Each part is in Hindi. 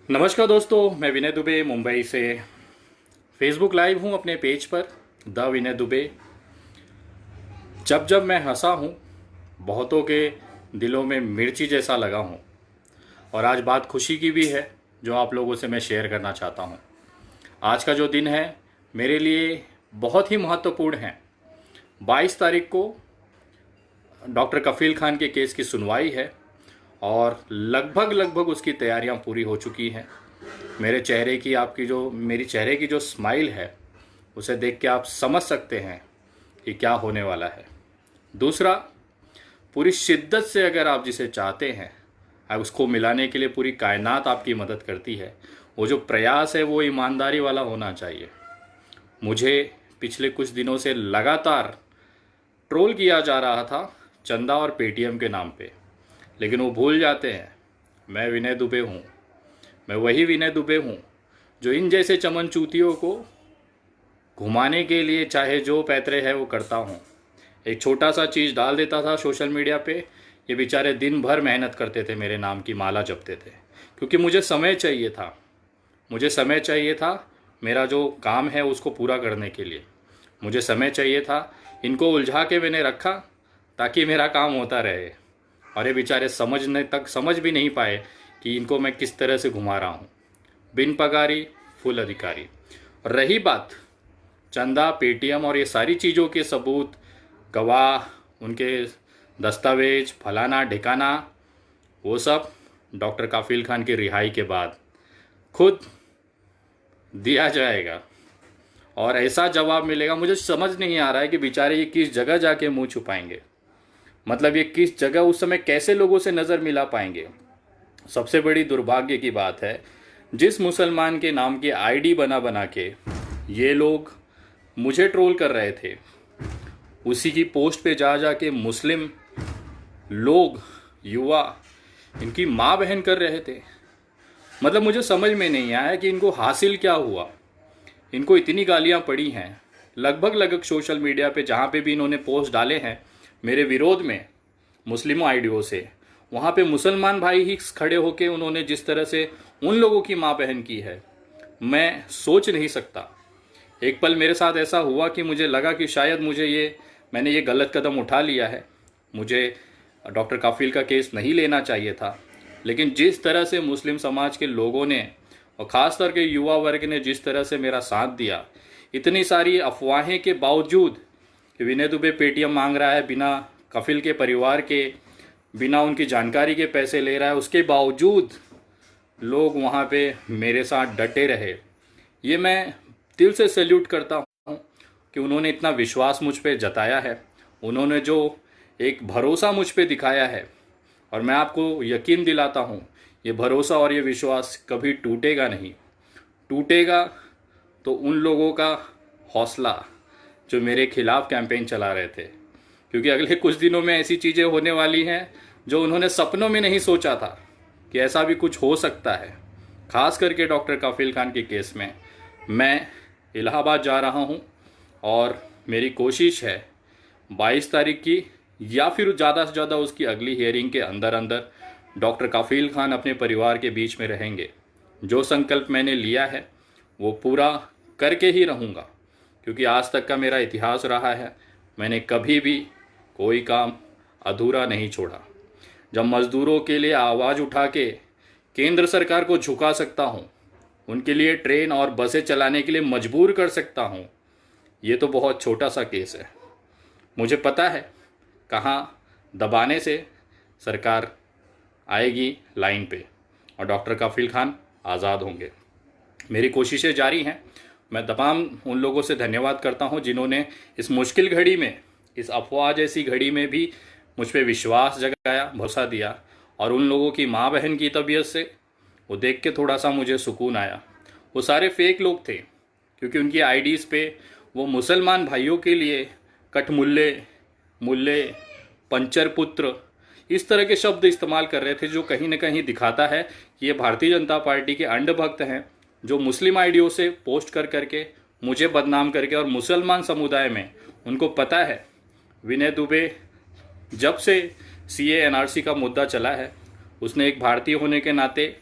नमस्कार दोस्तों, मैं विनय दुबे मुंबई से फेसबुक लाइव हूँ अपने पेज पर द विनय दुबे। जब जब मैं हंसा हूँ, बहुतों के दिलों में मिर्ची जैसा लगा हूँ। और आज बात खुशी की भी है जो आप लोगों से मैं शेयर करना चाहता हूँ। आज का जो दिन है मेरे लिए बहुत ही महत्वपूर्ण है। 22 तारीख को डॉक्टर कफील खान के केस की सुनवाई है और लगभग लगभग उसकी तैयारियां पूरी हो चुकी हैं। मेरी चेहरे की जो स्माइल है उसे देख के आप समझ सकते हैं कि क्या होने वाला है। दूसरा, पूरी शिद्दत से अगर आप जिसे चाहते हैं, अब उसको मिलाने के लिए पूरी कायनात आपकी मदद करती है। वो जो प्रयास है वो ईमानदारी वाला होना चाहिए। मुझे पिछले कुछ दिनों से लगातार ट्रोल किया जा रहा था चंदा और पेटीएम के नाम पे, लेकिन वो भूल जाते हैं मैं विनय दुबे हूँ। मैं वही विनय दुबे हूँ जो इन जैसे चमनचूतियों को घुमाने के लिए चाहे जो पैतरे है वो करता हूँ। एक छोटा सा चीज़ डाल देता था सोशल मीडिया पे, ये बेचारे दिन भर मेहनत करते थे, मेरे नाम की माला जपते थे, क्योंकि मुझे समय चाहिए था। मेरा जो काम है उसको पूरा करने के लिए मुझे समय चाहिए था। इनको उलझा के मैंने रखा ताकि मेरा काम होता रहे, और ये बेचारे समझ भी नहीं पाए कि इनको मैं किस तरह से घुमा रहा हूँ। बिन पगारी फुल अधिकारी। और रही बात चंदा, पेटीएम और ये सारी चीज़ों के सबूत, गवाह, उनके दस्तावेज, फलाना ढिकाना, वो सब डॉक्टर काफिल खान की रिहाई के बाद खुद दिया जाएगा और ऐसा जवाब मिलेगा। मुझे समझ नहीं आ रहा है कि बेचारे ये किस जगह जाके मुंह छुपाएंगे। मतलब ये किस जगह उस समय कैसे लोगों से नज़र मिला पाएंगे। सबसे बड़ी दुर्भाग्य की बात है, जिस मुसलमान के नाम की आईडी बना बना के ये लोग मुझे ट्रोल कर रहे थे, उसी की पोस्ट पे जा जा के मुस्लिम लोग, युवा, इनकी माँ बहन कर रहे थे। मतलब मुझे समझ में नहीं आया कि इनको हासिल क्या हुआ। इनको इतनी गालियाँ पड़ी हैं लगभग लगभग सोशल मीडिया पे, जहाँ पे भी इन्होंने पोस्ट डाले हैं मेरे विरोध में मुस्लिम आईडियों से, वहाँ पे मुसलमान भाई ही खड़े होके उन्होंने जिस तरह से उन लोगों की माँ बहन की है, मैं सोच नहीं सकता। एक पल मेरे साथ ऐसा हुआ कि मुझे लगा कि शायद मैंने ये गलत कदम उठा लिया है। मुझे डॉक्टर काफिल का केस नहीं लेना चाहिए था, लेकिन जिस तरह से मुस्लिम समाज के लोगों ने और ख़ास तौर के युवा वर्ग ने जिस तरह से मेरा साथ दिया, इतनी सारी अफवाहें के बावजूद कि विनय दुबे पेटीएम मांग रहा है, बिना कफिल के परिवार के, बिना उनकी जानकारी के पैसे ले रहा है, उसके बावजूद लोग वहाँ पे मेरे साथ डटे रहे। ये मैं दिल से सैल्यूट करता हूँ कि उन्होंने इतना विश्वास मुझ पे जताया है, उन्होंने जो एक भरोसा मुझ पे दिखाया है। और मैं आपको यकीन दिलाता हूँ ये भरोसा और ये विश्वास कभी टूटेगा नहीं। टूटेगा तो उन लोगों का हौसला जो मेरे खिलाफ कैंपेन चला रहे थे, क्योंकि अगले कुछ दिनों में ऐसी चीज़ें होने वाली हैं जो उन्होंने सपनों में नहीं सोचा था कि ऐसा भी कुछ हो सकता है। खास करके डॉक्टर काफिल खान के केस में मैं इलाहाबाद जा रहा हूँ और मेरी कोशिश है 22 तारीख की या फिर ज़्यादा से ज़्यादा उसकी अगली हियरिंग के अंदर अंदर डॉक्टर काफिल खान अपने परिवार के बीच में रहेंगे। जो संकल्प मैंने लिया है वो पूरा करके ही रहूँगा, क्योंकि आज तक का मेरा इतिहास रहा है, मैंने कभी भी कोई काम अधूरा नहीं छोड़ा। जब मज़दूरों के लिए आवाज़ उठा के केंद्र सरकार को झुका सकता हूँ, उनके लिए ट्रेन और बसें चलाने के लिए मजबूर कर सकता हूँ, ये तो बहुत छोटा सा केस है। मुझे पता है कहाँ दबाने से सरकार आएगी लाइन पे और डॉक्टर काफिल खान आज़ाद होंगे। मेरी कोशिशें जारी हैं। मैं तमाम उन लोगों से धन्यवाद करता हूं जिन्होंने इस मुश्किल घड़ी में, इस अफवाह जैसी घड़ी में भी मुझ पे विश्वास जगाया, भरोसा दिया। और उन लोगों की माँ बहन की तबीयत से वो देख के थोड़ा सा मुझे सुकून आया। वो सारे फेक लोग थे, क्योंकि उनकी आईडीज़ पे वो मुसलमान भाइयों के लिए कठमुल्ले, मुल्ले, पंचर पुत्र, इस तरह के शब्द इस्तेमाल कर रहे थे, जो कहीं ना कहीं दिखाता है कि ये भारतीय जनता पार्टी के अंधभक्त हैं, जो मुस्लिम आईडियों से पोस्ट कर करके मुझे बदनाम करके, और मुसलमान समुदाय में उनको पता है विनय दुबे जब से सीए एनआरसी का मुद्दा चला है, उसने एक भारतीय होने के नाते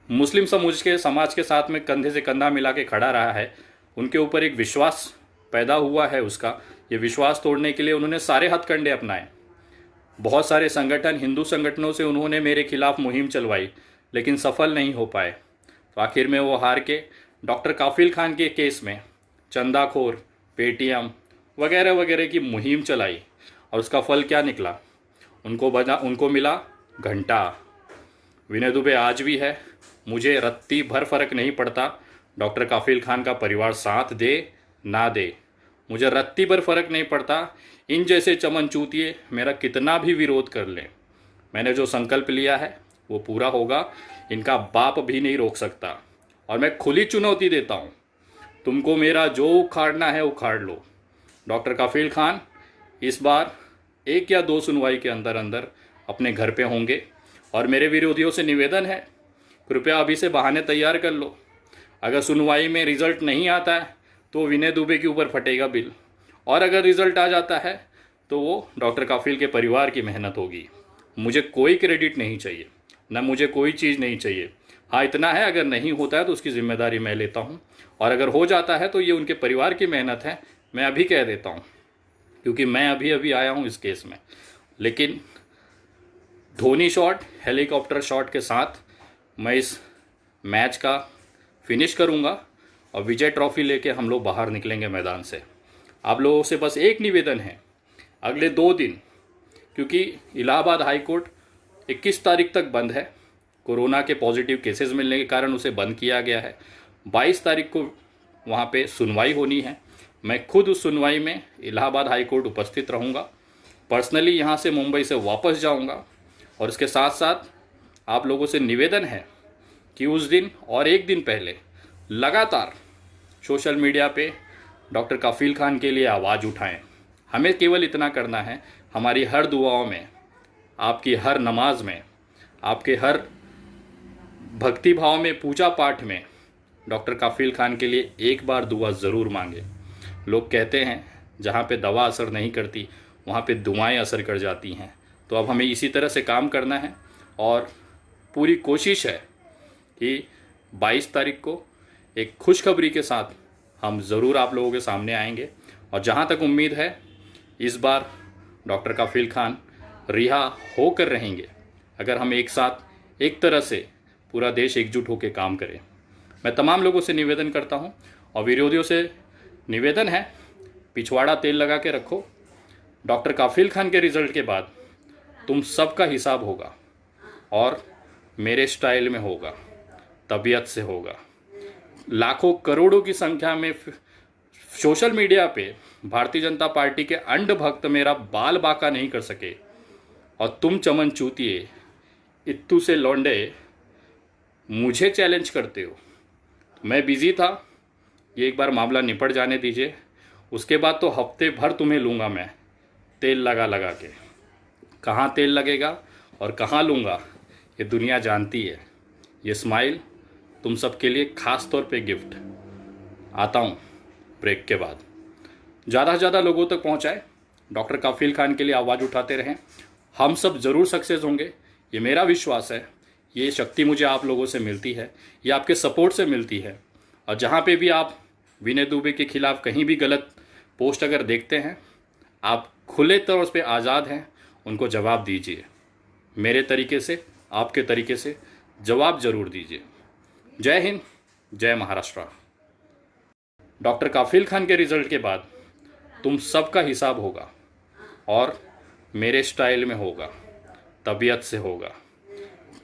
मुस्लिम समाज के साथ में कंधे से कंधा मिला के खड़ा रहा है, उनके ऊपर एक विश्वास पैदा हुआ है उसका, ये विश्वास तोड़ने के लिए उन्होंने सारे हथकंडे अपनाए। बहुत सारे संगठन, हिंदू संगठनों से उन्होंने मेरे खिलाफ मुहिम चलवाई, लेकिन सफल नहीं हो पाए। तो आखिर में वो हार के डॉक्टर काफिल खान के केस में चंदाखोर, पेटीएम वगैरह वगैरह की मुहिम चलाई, और उसका फल क्या निकला? उनको मिला घंटा। विनय दुबे आज भी है, मुझे रत्ती भर फर्क नहीं पड़ता डॉक्टर काफिल खान का परिवार साथ दे ना दे, मुझे रत्ती भर फर्क नहीं पड़ता इन जैसे चमन चूतिए मेरा कितना भी विरोध कर लें। मैंने जो संकल्प लिया है वो पूरा होगा, इनका बाप भी नहीं रोक सकता। और मैं खुली चुनौती देता हूँ, तुमको मेरा जो उखाड़ना है उखाड़ लो। डॉक्टर काफिल खान इस बार 1 या 2 सुनवाई के अंदर अंदर अपने घर पे होंगे, और मेरे विरोधियों से निवेदन है, कृपया अभी से बहाने तैयार कर लो। अगर सुनवाई में रिजल्ट नहीं आता है तो विनय दुबे के ऊपर फटेगा बिल, और अगर रिजल्ट आ जाता है तो वो डॉक्टर काफिल के परिवार की मेहनत होगी। मुझे कोई क्रेडिट नहीं चाहिए, न मुझे कोई चीज़ नहीं चाहिए। हाँ, इतना है, अगर नहीं होता है तो उसकी जिम्मेदारी मैं लेता हूँ, और अगर हो जाता है तो ये उनके परिवार की मेहनत है, मैं अभी कह देता हूँ, क्योंकि मैं अभी अभी आया हूँ इस केस में। लेकिन धोनी शॉट, हेलीकॉप्टर शॉट के साथ मैं इस मैच का फिनिश करूँगा, और विजय ट्रॉफी लेके हम लोग बाहर निकलेंगे मैदान से। आप लोगों से बस एक निवेदन है, अगले 2 दिन, क्योंकि इलाहाबाद हाई कोर्ट 21 तारीख तक बंद है, कोरोना के पॉजिटिव केसेस मिलने के कारण उसे बंद किया गया है। 22 तारीख को वहाँ पे सुनवाई होनी है। मैं खुद उस सुनवाई में इलाहाबाद हाई कोर्ट उपस्थित रहूँगा। पर्सनली यहाँ से मुंबई से वापस जाऊँगा, और इसके साथ साथ आप लोगों से निवेदन है कि उस दिन और एक दिन पहले लगातार सोशल मीडिया पे डॉक्टर काफिल खान के लिए आवाज़ उठाएं। हमें केवल इतना करना है, हमारी हर दुआओं में, आपकी हर नमाज में, आपके हर भक्ति भाव में, पूजा पाठ में डॉक्टर काफिल खान के लिए एक बार दुआ ज़रूर मांगे। लोग कहते हैं जहाँ पे दवा असर नहीं करती वहाँ पे दुआएं असर कर जाती हैं। तो अब हमें इसी तरह से काम करना है, और पूरी कोशिश है कि 22 तारीख को एक खुशखबरी के साथ हम ज़रूर आप लोगों के सामने आएंगे। और जहाँ तक उम्मीद है, इस बार डॉक्टर काफिल खान रिहा होकर रहेंगे, अगर हम एक साथ एक तरह से पूरा देश एकजुट होकर काम करें। मैं तमाम लोगों से निवेदन करता हूँ, और विरोधियों से निवेदन है, पिछवाड़ा तेल लगा के रखो। डॉक्टर काफिल खान के रिज़ल्ट के बाद तुम सबका हिसाब होगा, और मेरे स्टाइल में होगा, तबीयत से होगा। लाखों करोड़ों की संख्या में सोशल मीडिया पे भारतीय जनता पार्टी के अंध भक्त मेरा बाल बाका नहीं कर सके, और तुम चमन चूतिए इत्तू से लौंडे मुझे चैलेंज करते हो। मैं बिज़ी था, ये एक बार मामला निपट जाने दीजिए, उसके बाद तो हफ्ते भर तुम्हें लूँगा मैं तेल लगा लगा के। कहाँ तेल लगेगा और कहाँ लूँगा ये दुनिया जानती है। ये स्माइल तुम सबके लिए ख़ास तौर पे गिफ्ट। आता हूँ ब्रेक के बाद। ज़्यादा से ज़्यादा लोगों तक पहुँचाए, डॉक्टर काफिल खान के लिए आवाज़ उठाते रहें। हम सब ज़रूर सक्सेस होंगे, ये मेरा विश्वास है। ये शक्ति मुझे आप लोगों से मिलती है, ये आपके सपोर्ट से मिलती है। और जहाँ पे भी आप विनय दुबे के खिलाफ़ कहीं भी गलत पोस्ट अगर देखते हैं, आप खुले तौर पे आज़ाद हैं, उनको जवाब दीजिए। मेरे तरीके से, आपके तरीके से जवाब ज़रूर दीजिए। जय हिंद, जय महाराष्ट्र। डॉक्टर काफिल खान के रिज़ल्ट के बाद तुम सबका हिसाब होगा, और मेरे स्टाइल में होगा, तबीयत से होगा।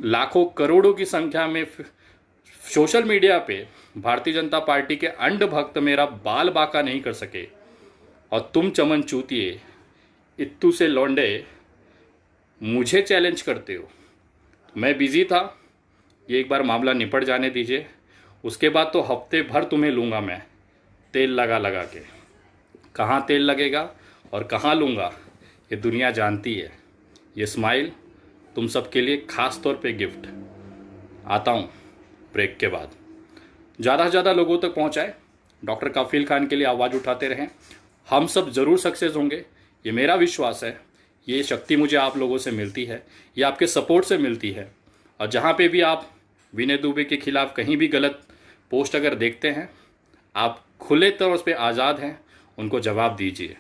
लाखों करोड़ों की संख्या में सोशल मीडिया पे भारतीय जनता पार्टी के अंध भक्त मेरा बाल बाका नहीं कर सके, और तुम चमन चूतिए इत्तू से लौंडे मुझे चैलेंज करते हो। मैं बिज़ी था, ये एक बार मामला निपट जाने दीजिए, उसके बाद तो हफ्ते भर तुम्हें लूँगा मैं तेल लगा लगा के। कहाँ तेल लगेगा और कहाँ लूँगा ये दुनिया जानती है। ये स्माइल तुम सबके लिए ख़ास तौर पे गिफ्ट। आता हूँ ब्रेक के बाद। ज़्यादा से ज़्यादा लोगों तक पहुँचाए, डॉक्टर काफिल खान के लिए आवाज़ उठाते रहें। हम सब ज़रूर सक्सेस होंगे, ये मेरा विश्वास है। ये शक्ति मुझे आप लोगों से मिलती है, ये आपके सपोर्ट से मिलती है। और जहाँ पे भी आप विनय दुबे के खिलाफ कहीं भी गलत पोस्ट अगर देखते हैं, आप खुले तौर पे आज़ाद हैं, उनको जवाब दीजिए।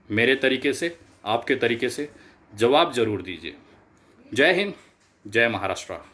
मेरे तरीके से, आपके तरीके से जवाब ज़रूर दीजिए। जय हिंद, जय महाराष्ट्र।